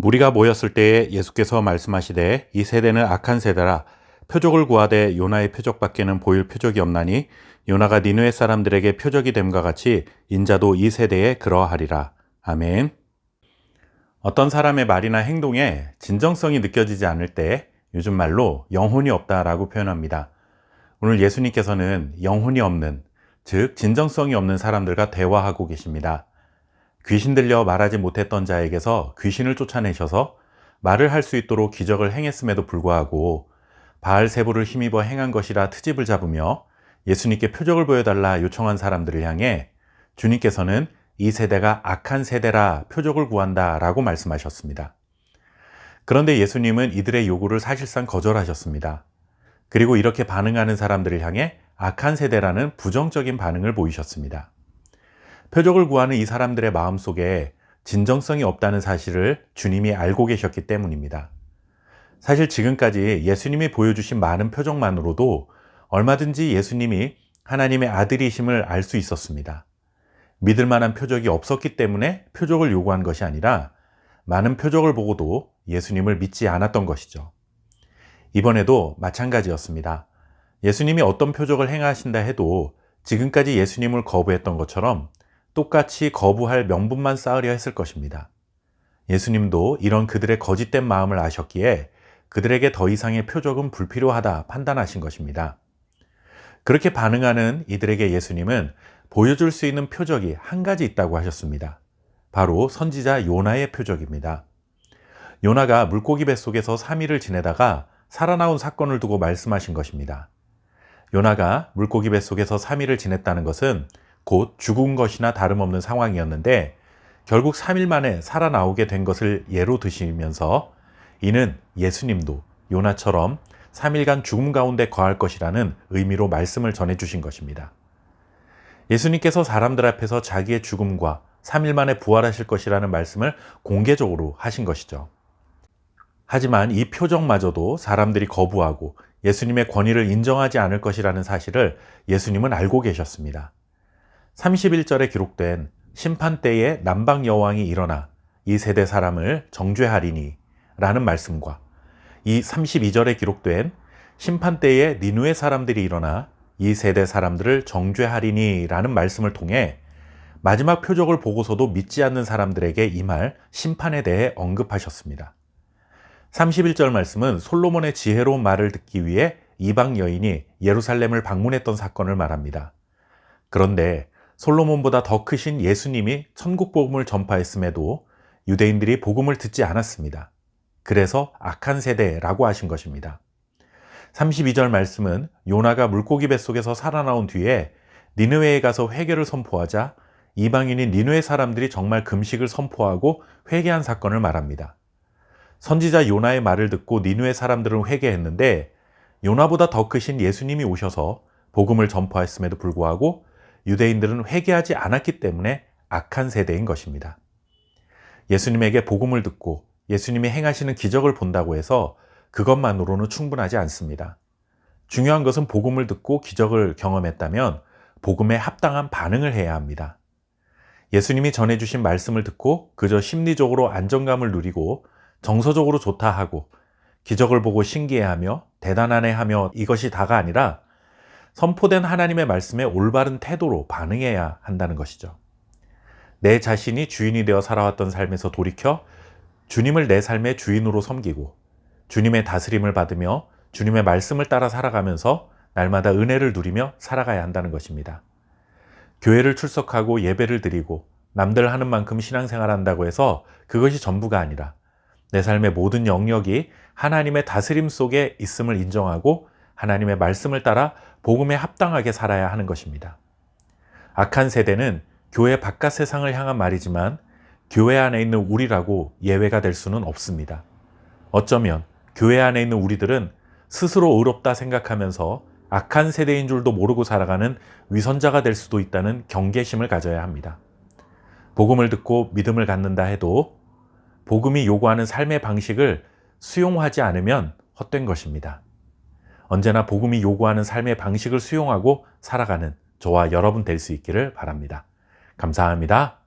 무리가 모였을 때에 예수께서 말씀하시되 이 세대는 악한 세대라 표적을 구하되 요나의 표적밖에는 보일 표적이 없나니 요나가 니느웨 사람들에게 표적이 됨과 같이 인자도 이 세대에 그러하리라. 아멘. 어떤 사람의 말이나 행동에 진정성이 느껴지지 않을 때 요즘 말로 영혼이 없다라고 표현합니다. 오늘 예수님께서는 영혼이 없는, 즉 진정성이 없는 사람들과 대화하고 계십니다. 귀신 들려 말하지 못했던 자에게서 귀신을 쫓아내셔서 말을 할 수 있도록 기적을 행했음에도 불구하고 바알세부를 힘입어 행한 것이라 트집을 잡으며 예수님께 표적을 보여달라 요청한 사람들을 향해 주님께서는 이 세대가 악한 세대라 표적을 구한다 라고 말씀하셨습니다. 그런데 예수님은 이들의 요구를 사실상 거절하셨습니다. 그리고 이렇게 반응하는 사람들을 향해 악한 세대라는 부정적인 반응을 보이셨습니다. 표적을 구하는 이 사람들의 마음속에 진정성이 없다는 사실을 주님이 알고 계셨기 때문입니다. 사실 지금까지 예수님이 보여주신 많은 표적만으로도 얼마든지 예수님이 하나님의 아들이심을 알 수 있었습니다. 믿을 만한 표적이 없었기 때문에 표적을 요구한 것이 아니라 많은 표적을 보고도 예수님을 믿지 않았던 것이죠. 이번에도 마찬가지였습니다. 예수님이 어떤 표적을 행하신다 해도 지금까지 예수님을 거부했던 것처럼 똑같이 거부할 명분만 쌓으려 했을 것입니다. 예수님도 이런 그들의 거짓된 마음을 아셨기에 그들에게 더 이상의 표적은 불필요하다 판단하신 것입니다. 그렇게 반응하는 이들에게 예수님은 보여줄 수 있는 표적이 한 가지 있다고 하셨습니다. 바로 선지자 요나의 표적입니다. 요나가 물고기 뱃속에서 3일을 지내다가 살아나온 사건을 두고 말씀하신 것입니다. 요나가 물고기 뱃속에서 3일을 지냈다는 것은 곧 죽은 것이나 다름없는 상황이었는데 결국 3일 만에 살아나오게 된 것을 예로 드시면서 이는 예수님도 요나처럼 3일간 죽음 가운데 거할 것이라는 의미로 말씀을 전해주신 것입니다. 예수님께서 사람들 앞에서 자기의 죽음과 3일 만에 부활하실 것이라는 말씀을 공개적으로 하신 것이죠. 하지만 이 표적마저도 사람들이 거부하고 예수님의 권위를 인정하지 않을 것이라는 사실을 예수님은 알고 계셨습니다. 31절에 기록된 심판 때에 남방 여왕이 일어나 이 세대 사람을 정죄하리니 라는 말씀과 이 32절에 기록된 심판 때에 니느웨 사람들이 일어나 이 세대 사람들을 정죄하리니 라는 말씀을 통해 마지막 표적을 보고서도 믿지 않는 사람들에게 임할 심판에 대해 언급하셨습니다. 31절 말씀은 솔로몬의 지혜로운 말을 듣기 위해 이방 여인이 예루살렘을 방문했던 사건을 말합니다. 그런데 솔로몬보다 더 크신 예수님이 천국 복음을 전파했음에도 유대인들이 복음을 듣지 않았습니다. 그래서 악한 세대라고 하신 것입니다. 32절 말씀은 요나가 물고기 뱃속에서 살아나온 뒤에 니느웨에 가서 회개를 선포하자 이방인인 니느웨 사람들이 정말 금식을 선포하고 회개한 사건을 말합니다. 선지자 요나의 말을 듣고 니느웨 사람들은 회개했는데 요나보다 더 크신 예수님이 오셔서 복음을 전파했음에도 불구하고 유대인들은 회개하지 않았기 때문에 악한 세대인 것입니다. 예수님에게 복음을 듣고 예수님이 행하시는 기적을 본다고 해서 그것만으로는 충분하지 않습니다. 중요한 것은 복음을 듣고 기적을 경험했다면 복음에 합당한 반응을 해야 합니다. 예수님이 전해주신 말씀을 듣고 그저 심리적으로 안정감을 누리고 정서적으로 좋다 하고 기적을 보고 신기해하며 대단하네 하며 이것이 다가 아니라 선포된 하나님의 말씀에 올바른 태도로 반응해야 한다는 것이죠. 내 자신이 주인이 되어 살아왔던 삶에서 돌이켜 주님을 내 삶의 주인으로 섬기고 주님의 다스림을 받으며 주님의 말씀을 따라 살아가면서 날마다 은혜를 누리며 살아가야 한다는 것입니다. 교회를 출석하고 예배를 드리고 남들 하는 만큼 신앙생활 한다고 해서 그것이 전부가 아니라 내 삶의 모든 영역이 하나님의 다스림 속에 있음을 인정하고 하나님의 말씀을 따라 복음에 합당하게 살아야 하는 것입니다. 악한 세대는 교회 바깥 세상을 향한 말이지만 교회 안에 있는 우리라고 예외가 될 수는 없습니다. 어쩌면 교회 안에 있는 우리들은 스스로 의롭다 생각하면서 악한 세대인 줄도 모르고 살아가는 위선자가 될 수도 있다는 경계심을 가져야 합니다. 복음을 듣고 믿음을 갖는다 해도 복음이 요구하는 삶의 방식을 수용하지 않으면 헛된 것입니다. 언제나 복음이 요구하는 삶의 방식을 수용하고 살아가는 저와 여러분 될 수 있기를 바랍니다. 감사합니다.